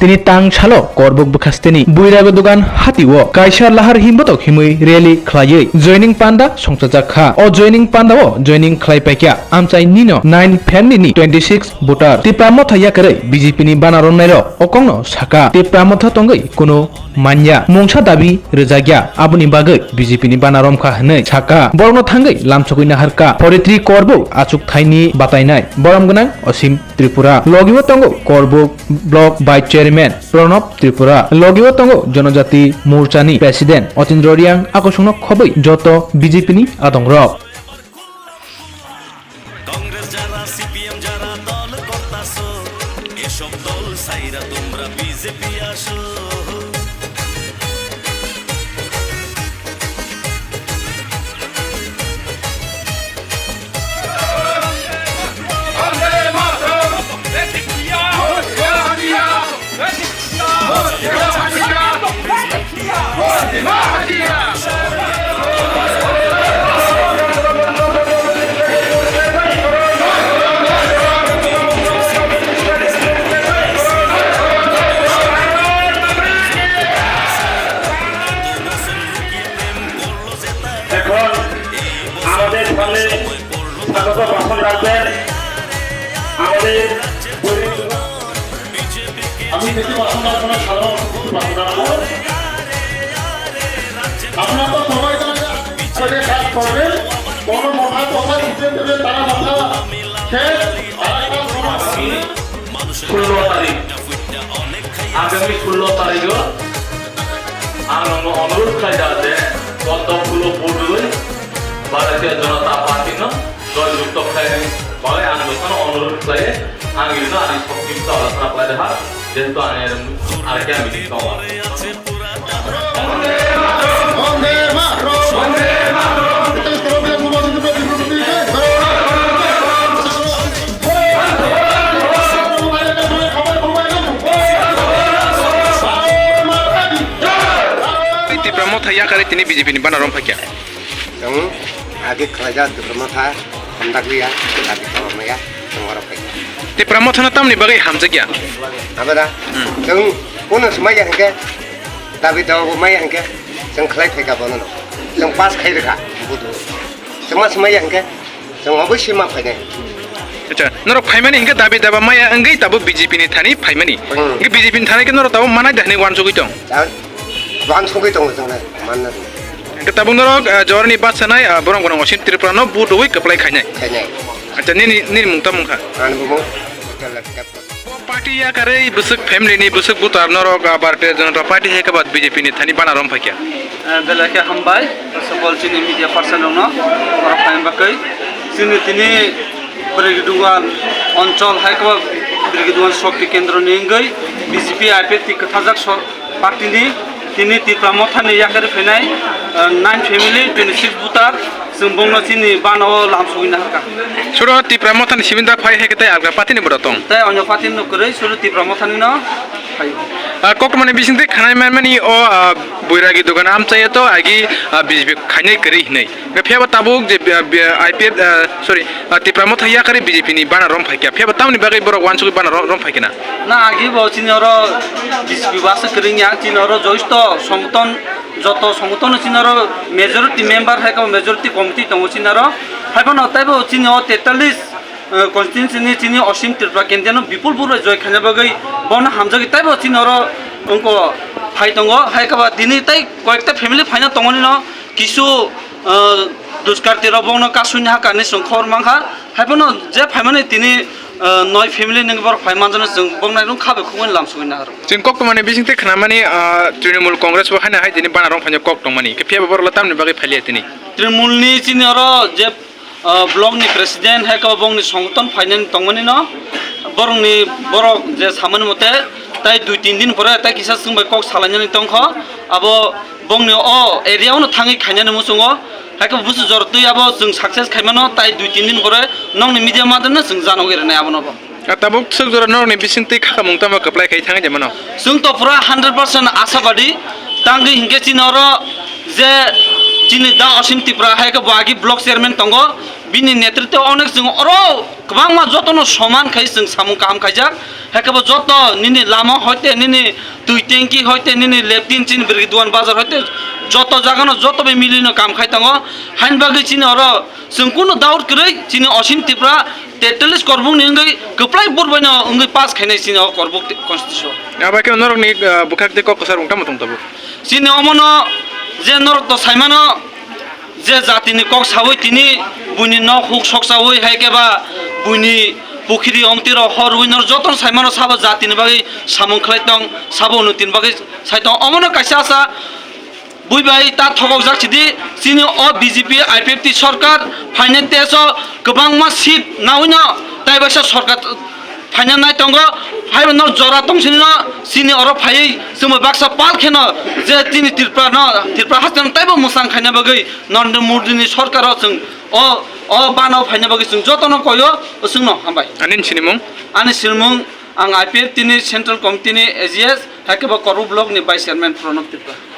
তিনি তাং সালো করবক বখাস্তেনি বুইরাগ দোকান হাতিও কাইসার লাহার হিমবতক হিমুই রেলি খ্লাयै জয়নিং পান্ডা সংসাজাखा अ जयनिं पान्डा ओ जयनिं ख्लाइपाइक्या आमचाइ निनो 9 फेमिलिनि 26 भोटार ति प्रामथा याकरै बीजेपी नि बानारन नाइरो अकंनो साका ति प्रामथा तंगै कोनो मान्या मंसा दाबि रोजाग्या आबुनि बागै बीजेपी नि बानारमखा हनै साका बरनो थांगै लामचुगै नाहारका फरित्री करबो आचुक थाइनि बातायनाय बरमगोनां असिम त्रिपुरा लगिव तंगो करबो block vice chairman Pranab Tripura लगिव तंगो जनजाति मोर्चानि प्रेसिडेंट अतीन्द्र रियां आकर्षण खबै जत बीजेपी नि आदंग्रब कांग्रेस जारा सीपीएम जारा दल करतासो एसब दल साइरा তোমরা বিজেপি আসো আমাদের সামনে স্বাগত ভাষণ রাখবেন আমাদের আমি বেশি ভাষণ রাখবো না সাধারণ ভাষণ রাখবো আপনারা তো সবাই কাজ করবেন কোনো মহা কথা দিতে দেবে তারা মাথা শেষ 16 তারিখ আগামী 16 তারিখ অনুরোধ খাই যাতে কতগুলো পড়বে भारतीय जनता पार्टी जययुक्त खाई आंदोलन अनुरोध खाए आगे शक्ति आलोचना खाई जेहेतु बीजेपी बानारम फाइक्या आगे खलाजा प्रमथा हमदागलिया दाबि खालामनाया दंगाराव फैयो ते प्रमथना तामनि बागै हामजग्या आबादा जों कोनो समाय हंके दाबि दावबो माय हंके जों खलाय फैगा बनो जों पास खाइरखा बुदु जों समाय हंके जों अबश्य मा फैनाय अच्छा नरो फाइमानि हंके दाबि दाबा माया अंगै ताबो बीजेपी नि थानि फाइमानि के बीजेपी नि थानि के नरो ताबो मानाय दाहनि वान जगै दं वान सगै दं जोंना मानना Ketabung norok jawari bat sanai borong borong osin tirprano buduwi keplai kanyai. Acha ni mungta mungka. Parti ya kare busuk family ni busuk butar norok Bharatiya Janata Party hai kabat BJP ni thani banarom fakya. Belaka hambai sebol sini media person no orang paling bakai sini tini bergeduan oncol hai kabat bergeduan shakti kendra nengai BJP IPT kathajak parti ni tini tipramothani yakari fenai 9 family 26 butar sumbongno sini banao lamsugina haka suro tipramothani siminda phai hekete alga patini bodotong tai onyo patini no kore suro tipramothani no phai kokmani bisinte khanai manmani o buiragi dogan amchai to agi BJP khanai kari hinai pheba tabuk je IPF sorry tipramoth yakari BJP ni banarom phaikya pheba tamni bagai borok wansugi banarom phaikina na agi bo chinoro BJP basa karinya chinoro joisto সমতন যত সমতন চিনার majority member হাইকা majority committee দङ চিনার হাইবন তাইবো চিনি 43 constituency চিনি অসীম ত্রিপুরা কেন্দ্র বিপুল বড় জয় খানাবাগৈ বন হামজাগি তাইবো চিনার অঙ্ক phi দङ হাইকাবা দিনি তাই কয়েকটা ফ্যামিলি ফাইনা দङনি ন কিছু দুষ্কার্তির বন কাসুনি হাকানি সংখর মাংখা হাইবন যে ফাইমানে তিনি नय फेमिली नंबर 5 मानजन जों बंनाय रं खाबे खुमन लामसुगिना आरो जों कक माने बिसिंते खानामानि तृणमूल कांग्रेस बो हाना हाय दिनि बानारं फान्या कक दंमानि के फेबा बरला तामनि बागै फालिया तिनि तृणमूलनि चिनि आरो जे ब्लक नि प्रेसिडेंट हाय का बंगनि संगठन फाइनान दंमानि न बरंनि बर जे सामान मते ताइ 2-3 दिन परे ताइ किसा जों कक सालायनानै दंख आबो बंनि अ एरियायावनो थाङै खायनानै मुसुङो हायका बुसु जरतै आबो जों सक्सेस खायमानो ताइ 2-3 दिन परे नंनि मिडिया मादनो जों जानो गेरनाय आबोनबो tabuk segjora norni bisinti khaka mungtama keplai kai thang jamano जों तो पूरा 100% आशावादी तांगि हिंगे चिनरो जे चिनि दा असिम त्रिपुरा हायका बागि ब्लक चेयरमैन तंगो बिनि नेतृत्व अनेक जों अरो गोबां मा जतनो समान खाय जों सामु काम खायजा হেকাবো যত নিনি লামা হইতে নিনি দুই ট্যাঙ্কি হইতে নিনি লেফটিন চিন বিরগিদুয়ান বাজার হইতে যত জাগানো যত বে মিলিনো কাম খাইতাঙ্গ হাইন বাগै চিনি অর जों कुनो दाउट गरै चिनि असिन तिप्रा 43 करबुक निंगै गोप्लाय बुरबायनो अंगै पास खायनाय चिनि करबुक constitution Apa ke norok ni bukak de kok kesar ungtam tung tabu. चिनि अमनो जे नरक तो साइमानो जे जातिनि कक सावै तिनि बुनि न हुक सक सावै हायकेबा बुनि पुखिरि अमतिर हरउइनर जतन साइमानो साबो जातिनि बागै सामुं खलायतं साबो नुतिन बागै साइतं अमनो कायसा बुइबाय ता थगक जाखिदि चिनि अ बीजेपी आईपीएफटी सरकार फाइनेन्स तेस गोबां मा सीट नाउइनो ताइबासा सरकार फाइनेन्स नायतंग फाइव न जरा तंसिन चिनि अर फायै जों बाक्सा पाल खेन जे तिनि तिरप्रा हास्तान ताइबो मुसां खायना बागै नरेन्द्र मोदीनि सरकार जों अ बानाव फायना बागै जों जतन कयो जोंनो हामबाय Anin sini mung. आनि सिरमुं आं आईपीएफ तिनि सेन्ट्रेल कमिटिनि एजिएस हाकेबा करु ब्लक नि भाइस चेयरमैन प्रणब तिप्रा